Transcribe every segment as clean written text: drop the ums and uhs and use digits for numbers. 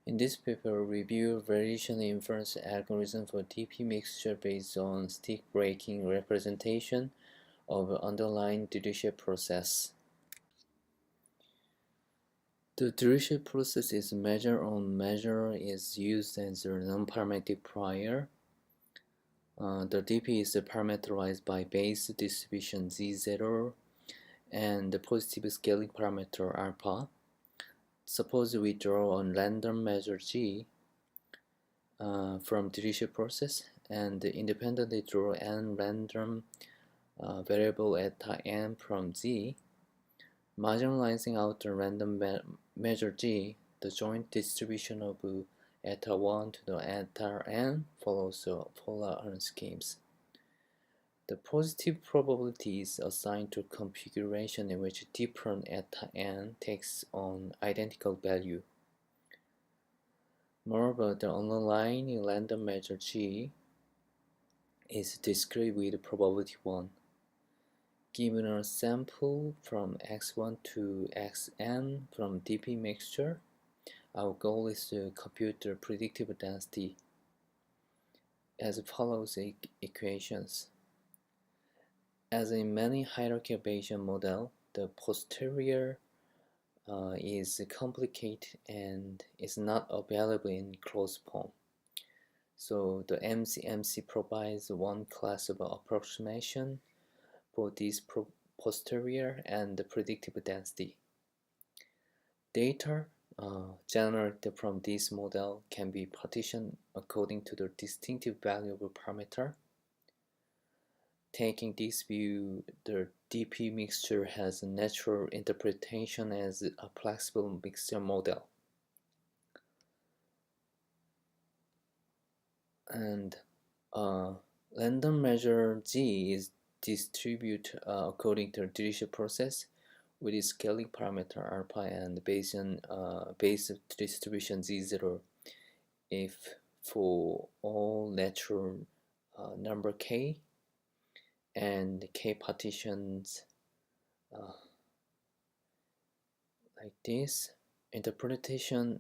In this paper, we review variational inference algorithm for DP mixture based on stick breaking representation of underlying dirichlet process. The dirichlet process is measure on measure is used as a non-parametric prior. The DP is parameterized by base distribution Z0 and the positive scaling parameter alpha. Suppose we draw a random measure G from dirichlet process and independently draw n random variable eta n from Z. Marginalizing out the random measure G, the joint distribution of eta 1 to the eta n follows the polar schemes. The positive probability is assigned to configuration in which different eta n takes on identical value. Moreover, the underlying random measure G is discrete with probability 1. Given a sample from x1 to xn from DP mixture, our goal is to compute the predictive density as follows equations. As in many hierarchical Bayesian model, the posterior is complicated and is not available in closed form. So the MC provides one class of approximation for this posterior and the predictive density. Data generated from this model can be partitioned according to the distinctive value of a parameter. Taking this view, the DP mixture has a natural interpretation as a flexible mixture model. And random measure G is distributed according to the Dirichlet process with its scaling parameter alpha and base distribution Z0 if for all natural number K and K partitions like this. Interpretation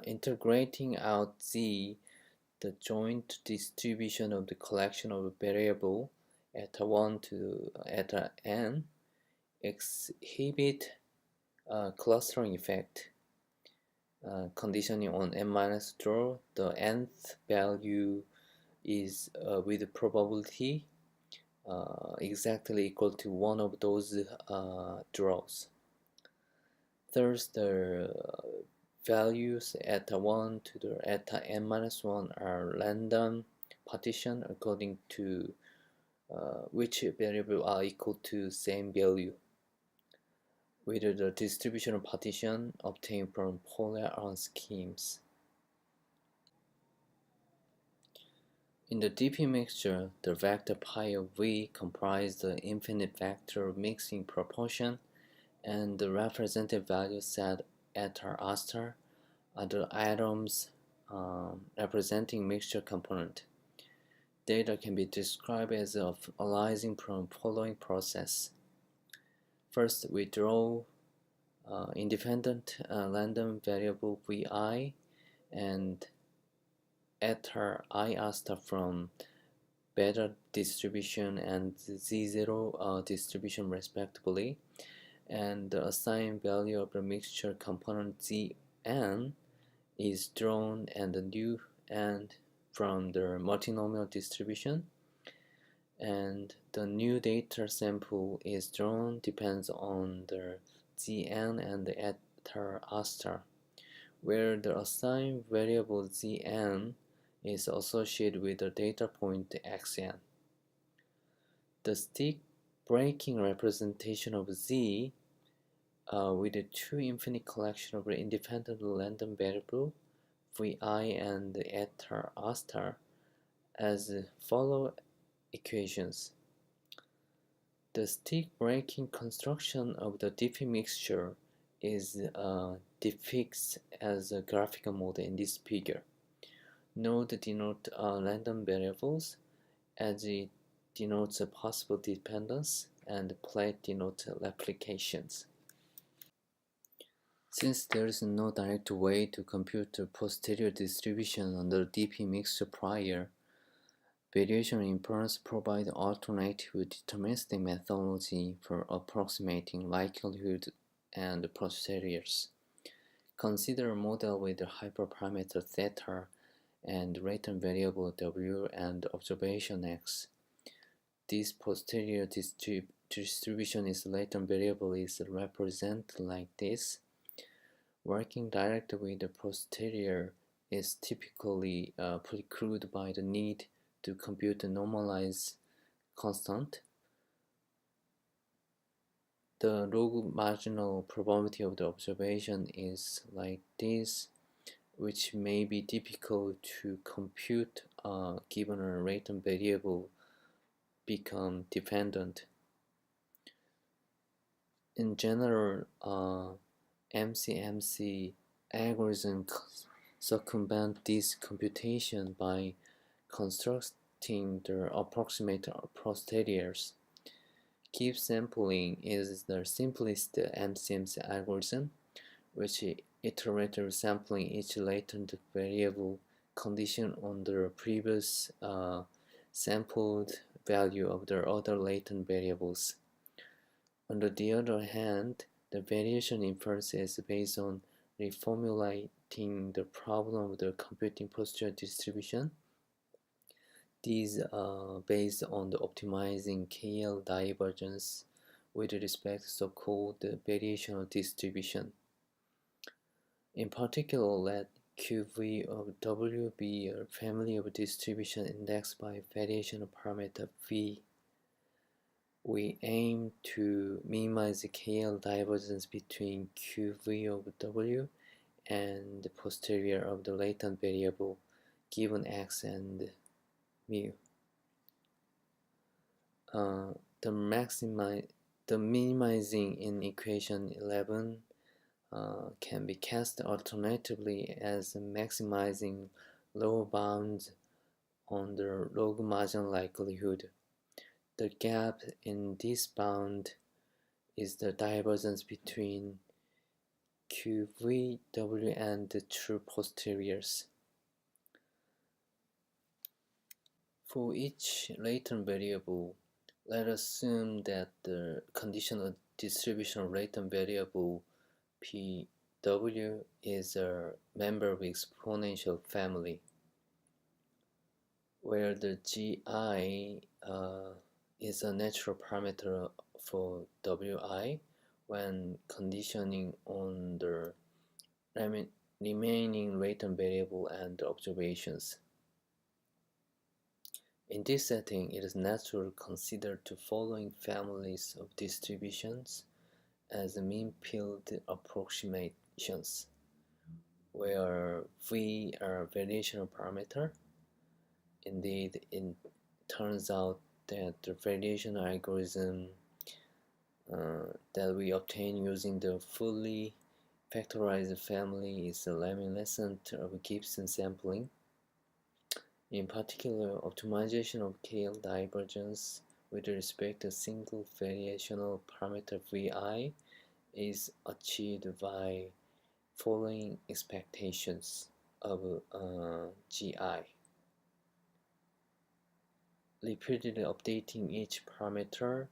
integrating out Z, the joint distribution of the collection of variable eta 1 to eta n exhibit clustering effect. Conditioning on n-minus draw, the nth value is with probability exactly equal to one of those draws. Thus, the values eta 1 to the eta n-1 are random partition according to which variable are equal to same value, with the distribution partition obtained from polar schemes. In the DP mixture, the vector pi of V comprises the infinite vector mixing proportion, and the represented value set eta r star are the atoms representing mixture component. Data can be described as arising from following process. First, we draw independent random variable Vi and eta I r star from beta distribution and Z0 distribution respectively, and the assigned value of the mixture component Zn is drawn and the new n from the multinomial distribution, and the new data sample is drawn depends on the Zn and the eta r star, where the assigned variable Zn is associated with the data point xn. The stick breaking representation of Z with the two infinite collection of independent random variable Vi and eta r star as follow equations. The stick breaking construction of the DP mixture is depicted as a graphical model in this figure. Node denote random variables as it denotes a possible dependence, and plate denotes replications. Since there is no direct way to compute the posterior distribution under DP mixture prior, variation inference provides alternative deterministic methodology for approximating likelihood and posteriors. Consider a model with a hyperparameter theta and latent variable w and observation x. This posterior distribution is latent variable is represented like this. Working directly with the posterior is typically precluded by the need to compute the normalized constant. The log marginal probability of the observation is like this, which may be difficult to compute given a latent variable become dependent. In general, MCMC algorithms circumvent this computation by constructing the approximate posteriors. Keep sampling is the simplest MCMC algorithm, which iterative sampling each latent variable condition on the previous sampled value of the other latent variables. On the other hand, the variation inference is based on reformulating the problem of the computing posterior distribution. These are based on the optimizing KL divergence with respect to so-called variational distribution. In particular, let QV of W be a family of distribution indexed by variational parameter V. We aim to minimize the KL divergence between QV of W and the posterior of the latent variable given X and mu. The minimizing in equation 11 can be cast alternatively as maximizing lower bounds on the log marginal likelihood. The gap in this bound is the divergence between QVW and the true posteriors. For each latent variable, let us assume that the conditional distribution of latent variable Pw is a member of exponential family, where the Gi is a natural parameter for Wi when conditioning on the remaining latent variable and observations. In this setting, it is natural to consider the following families of distributions as mean-field approximations, where V are a variational parameter. Indeed, it turns out that the variational algorithm that we obtain using the fully factorized family is reminiscent of Gibson sampling. In particular, optimization of KL divergence with respect to single variational parameter Vi is achieved by following expectations of Gi. Repeatedly updating each parameter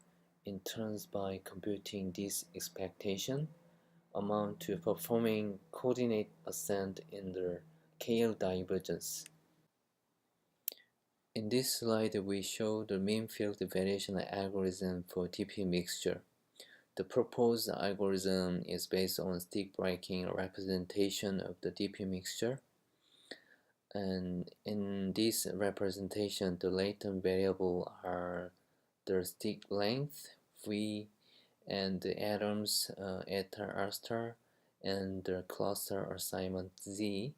in turns by computing this expectation amount to performing coordinate ascent in the KL divergence. In this slide, we show the mean-field variational algorithm for DP mixture. The proposed algorithm is based on stick-breaking representation of the DP mixture. And in this representation, the latent variable are the stick length, V, and the atoms, eta r star, and the cluster assignment Z.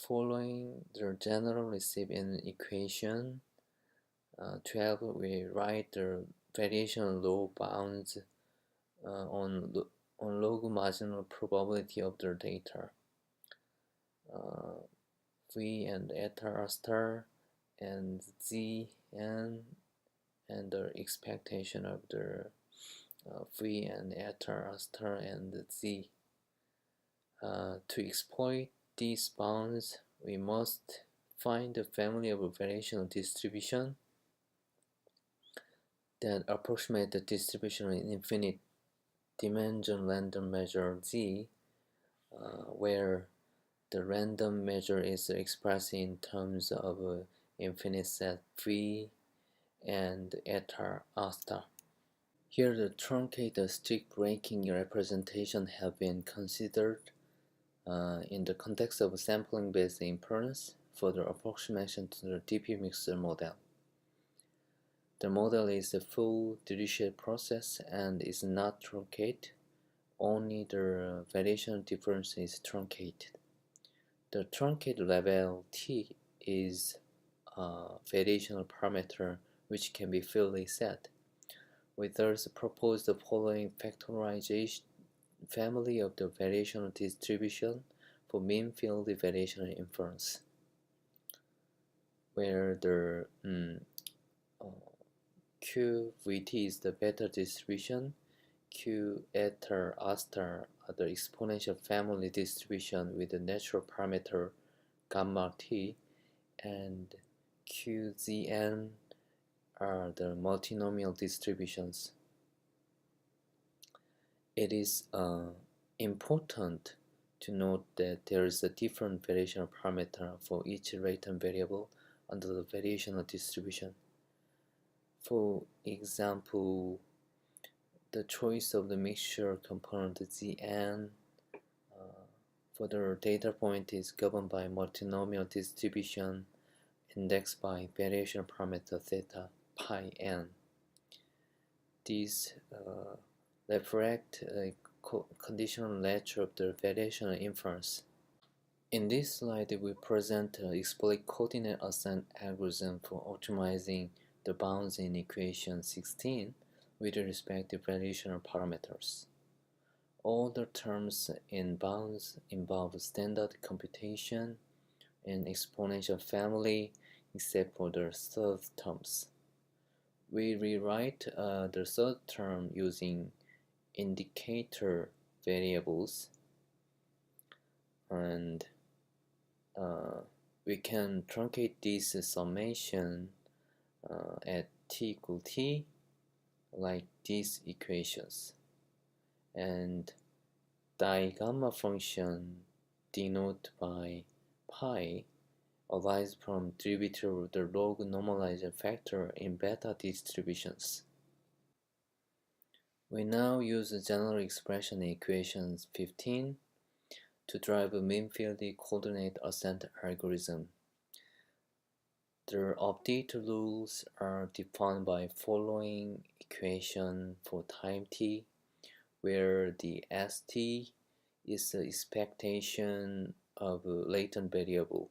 Following the general recipe equation 12, we write the variation low bounds on log marginal probability of the data. V and eta r star and Z and the expectation of the V and eta r star and Z. To exploit these bounds, we must find a family of variational distribution that approximate the distribution in infinite dimension random measure Z, where the random measure is expressed in terms of an infinite set V and eta R star. Here the truncated stick breaking representation have been considered in the context of sampling-based inference for the approximation to the DP mixer model. The model is a full dirichlet process and is not truncated, only the variation difference is truncated. The truncated level T is a variational parameter which can be fully set. We thus propose the following factorization family of the variational distribution for mean field variational inference, where the QVT is the beta distribution, Q eta R star are the exponential family distribution with the natural parameter gamma t, and QZN are the multinomial distributions. It is important to note that there is a different variational parameter for each latent variable under the variational distribution. For example, the choice of the mixture component Zn for the data point is governed by multinomial distribution indexed by variation parameter theta pi n. These reflect a conditional nature of the variational inference. In this slide, we present an explicit coordinate ascent algorithm for optimizing the bounds in equation 16 with respect to variational parameters. All the terms in bounds involve standard computation and exponential family except for the third terms. We rewrite the third term using indicator variables, and we can truncate this summation at t equal t like these equations, and digamma function denoted by pi arises from derivative of the log normalization factor in beta distributions. We now use the general expression in equation 15 to drive a mean field coordinate ascent algorithm. The update rules are defined by following equation for time t, where the st is the expectation of a latent variable.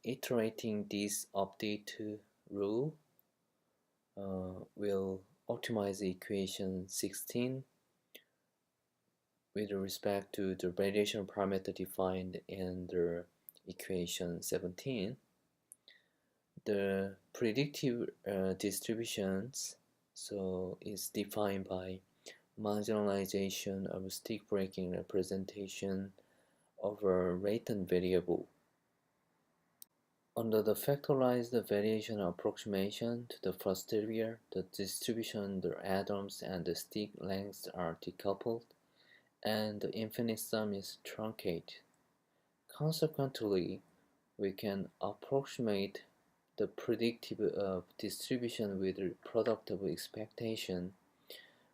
Iterating this update rule will optimize the equation 16 with respect to the variation parameter defined in the equation 17. The predictive distributions is defined by marginalization of stick breaking representation of a latent variable. Under the factorized variation approximation to the posterior, the distribution, the atoms, and the stick lengths are decoupled, and the infinite sum is truncated. Consequently, we can approximate the predictive distribution with the product of expectation,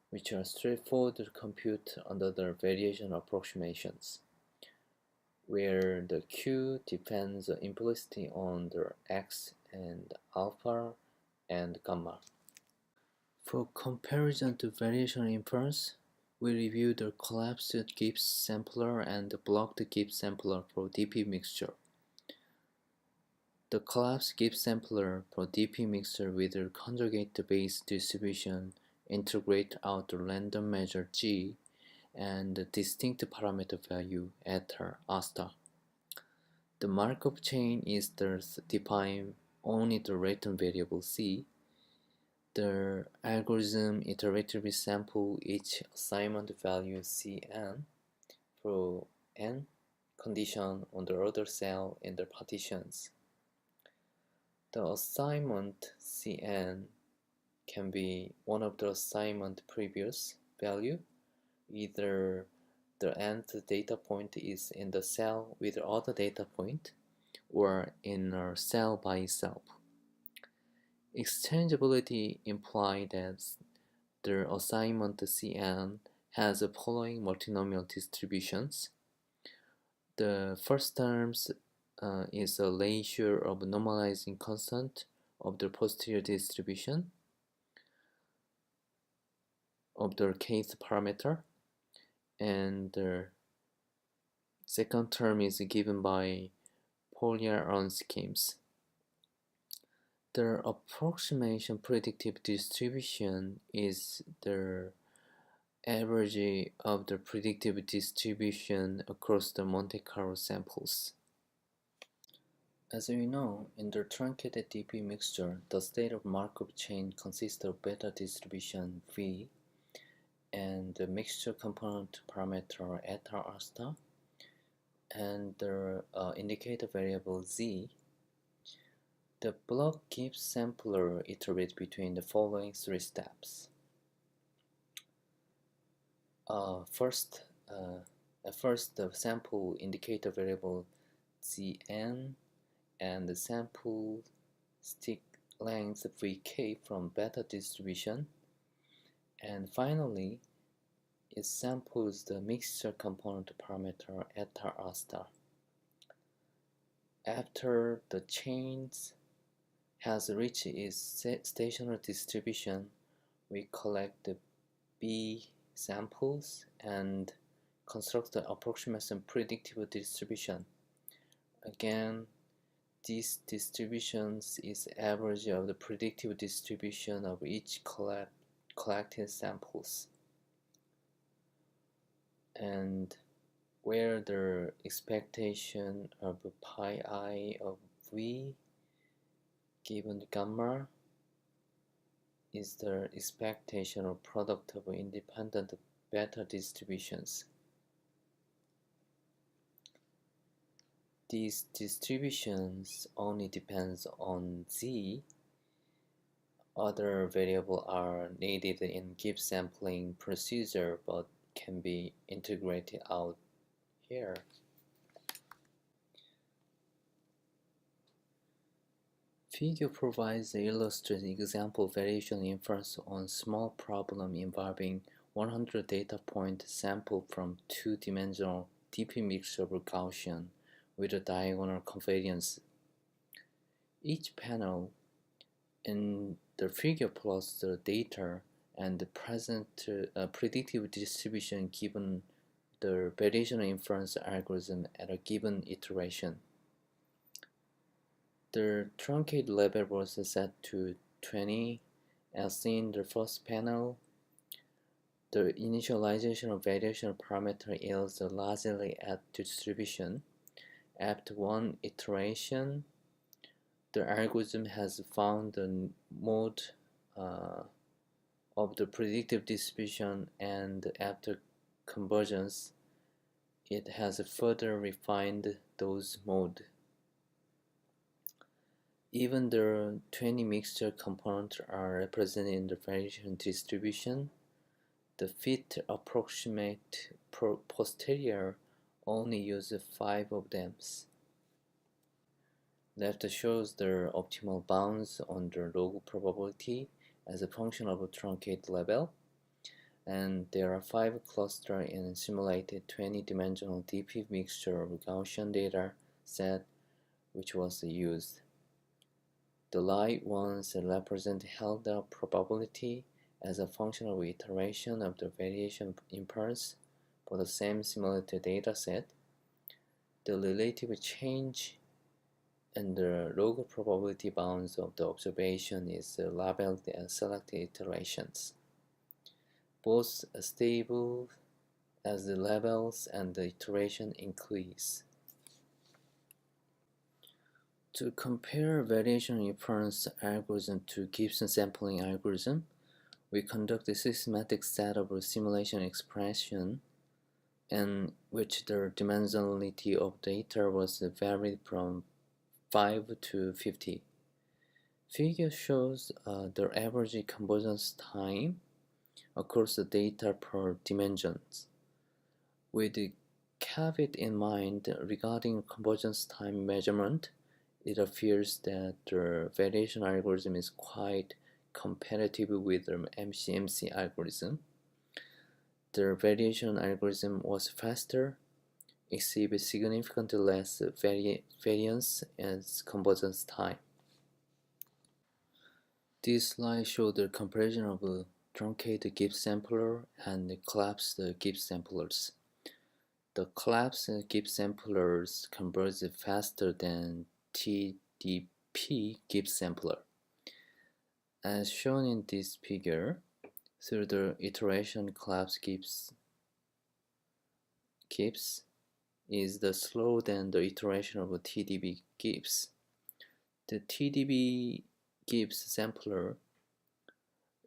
which are straightforward to compute under the variation approximations, where the Q depends implicitly on the X and alpha and gamma. For comparison to variation inference, we review the collapsed Gibbs sampler and the blocked Gibbs sampler for DP mixture. The collapsed Gibbs sampler for DP mixture with the conjugate base distribution integrate out the random measure G and the distinct parameter value eta R star. The Markov chain is thus defined only the latent variable C. The algorithm iteratively sample each assignment value Cn through n condition on the other cell in the partitions. The assignment Cn can be one of the assignment previous value, either the nth data point is in the cell with the other data point, or in a cell by itself. Exchangeability implies that the assignment Cn has the following multinomial distributions. The first term is a ratio of normalizing constant of the posterior distribution of the kth parameter, and the second term is given by Poilier-Arron schemes. The approximation predictive distribution is the average of the predictive distribution across the Monte Carlo samples. As we know, in the truncated DP mixture, the state of Markov chain consists of beta distribution V and the mixture component parameter eta r star and the indicator variable Z. The block Gibbs sampler iterates between the following three steps. First, the sample indicator variable Zn and the sample stick length Vk from beta distribution, and finally it samples the mixture component parameter eta r star. After the chains has reached its stationary distribution, we collect the B samples and construct the approximation predictive distribution. Again, this distribution is average of the predictive distribution of each collected samples, and where the expectation of pi I of V given gamma is the expectation of product of independent beta distributions. These distributions only depends on Z. Other variables are needed in Gibbs sampling procedure but can be integrated out here. Figure provides the illustrated example variation inference on small problem involving 100 data point sample from two-dimensional DP mixture of Gaussian with a diagonal covariance. Each panel in the figure plots the data and the present predictive distribution given the variational inference algorithm at a given iteration. The truncate level was set to 20 as seen in the first panel. The initialization of variational parameter yields largely at distribution. After one iteration, the algorithm has found the mode of the predictive distribution, and after convergence, it has further refined those modes. Even the 20 mixture components are represented in the variation distribution. The fit approximate posterior only uses 5 of them. Left shows the optimal bounds on the log probability as a function of a truncate level, and there are 5 clusters in simulated 20-dimensional DP mixture of Gaussian data set which was used. The light ones represent held-up probability as a function of iteration of the variation impulse for the same simulated data set. The relative change in the log probability bounds of the observation is labeled as selected iterations, both stable as the levels and the iteration increase. To compare variation inference algorithm to Gibson sampling algorithm, we conduct a systematic set of simulation expression in which the dimensionality of data was varied from 5 to 50. Figure shows the average convergence time across the data per dimensions. With the caveat in mind regarding convergence time measurement, it appears that the variation algorithm is quite competitive with the MCMC algorithm. The variation algorithm was faster, exhibit significantly less variance as convergence time. This slide shows the comparison of a truncated Gibbs sampler and the collapsed Gibbs samplers. The collapsed Gibbs samplers converge faster than TDP Gibbs sampler. As shown in this figure, through the iteration collapsed Gibbs is the slower than the iteration of a TDP Gibbs. The TDP Gibbs sampler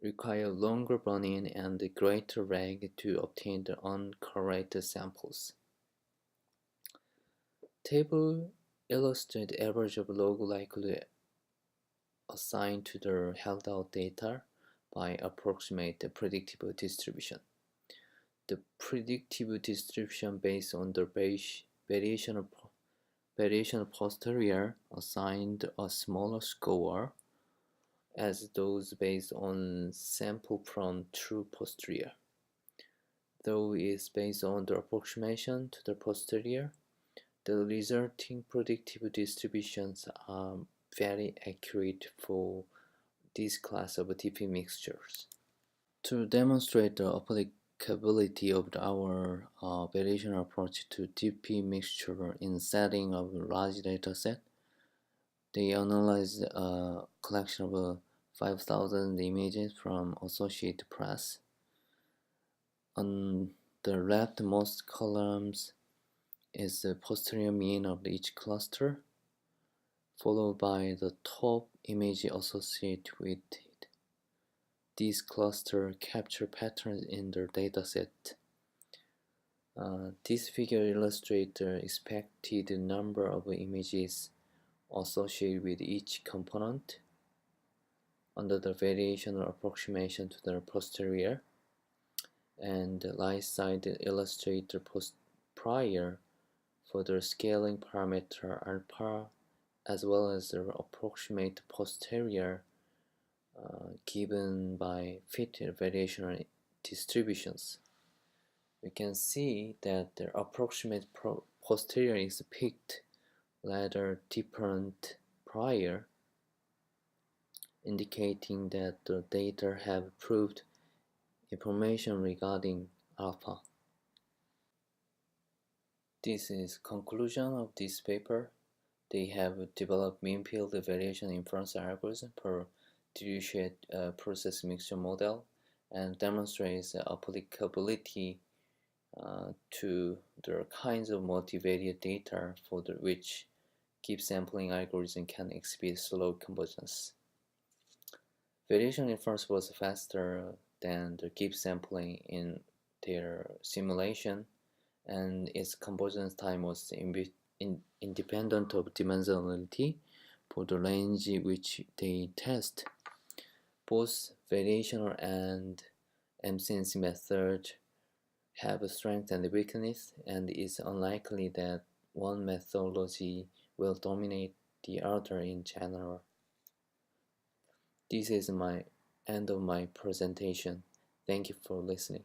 require longer burn-in and greater lag to obtain the uncorrelated samples. Table illustrates the average of log likelihood assigned to the held-out data by approximate predictive distribution. The predictive distribution based on the variation posterior assigned a smaller score as those based on sample from true posterior. Though it is based on the approximation to the posterior, the resulting predictive distributions are very accurate for this class of TP mixtures. To demonstrate the applicability of our variational approach to TP mixture in setting of a large dataset, they analyzed a collection of 5,000 images from Associated Press. On the leftmost columns is the posterior mean of each cluster, followed by the top image associated with it. These clusters capture patterns in the dataset. This figure illustrates the expected number of images associated with each component under the variational approximation to the posterior, and the right side illustrates the prior for the scaling parameter alpha as well as the approximate posterior given by fitted variational distributions. We can see that the approximate posterior is picked rather different prior, indicating that the data have proved information regarding alpha. This is conclusion of this paper. They have developed mean field variation inference algorithm for dirichlet process mixture model and demonstrates applicability to the kinds of multivariate data for which Gibbs sampling algorithm can exhibit slow convergence. Variation inference was faster than the Gibbs sampling in their simulation, and its convergence time was independent of dimensionality for the range which they test. Both variational and MCMC method have a strength and weakness, and it is unlikely that one methodology will dominate the other in general. This is my end of my presentation. Thank you for listening.